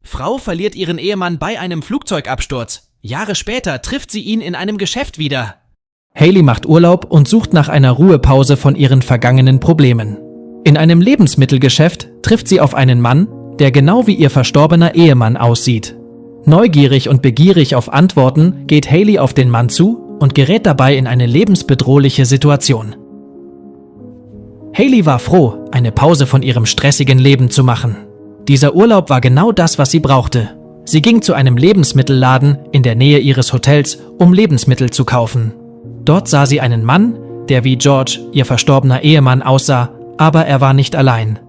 Frau verliert ihren Ehemann bei einem Flugzeugabsturz. Jahre später trifft sie ihn in einem Geschäft wieder. Hailey macht Urlaub und sucht nach einer Ruhepause von ihren vergangenen Problemen. In einem Lebensmittelgeschäft trifft sie auf einen Mann, der genau wie ihr verstorbener Ehemann aussieht. Neugierig und begierig auf Antworten geht Hailey auf den Mann zu und gerät dabei in eine lebensbedrohliche Situation. Hailey war froh, eine Pause von ihrem stressigen Leben zu machen. Dieser Urlaub war genau das, was sie brauchte. Sie ging zu einem Lebensmittelladen in der Nähe ihres Hotels, um Lebensmittel zu kaufen. Dort sah sie einen Mann, der wie George, ihr verstorbener Ehemann, aussah, aber er war nicht allein.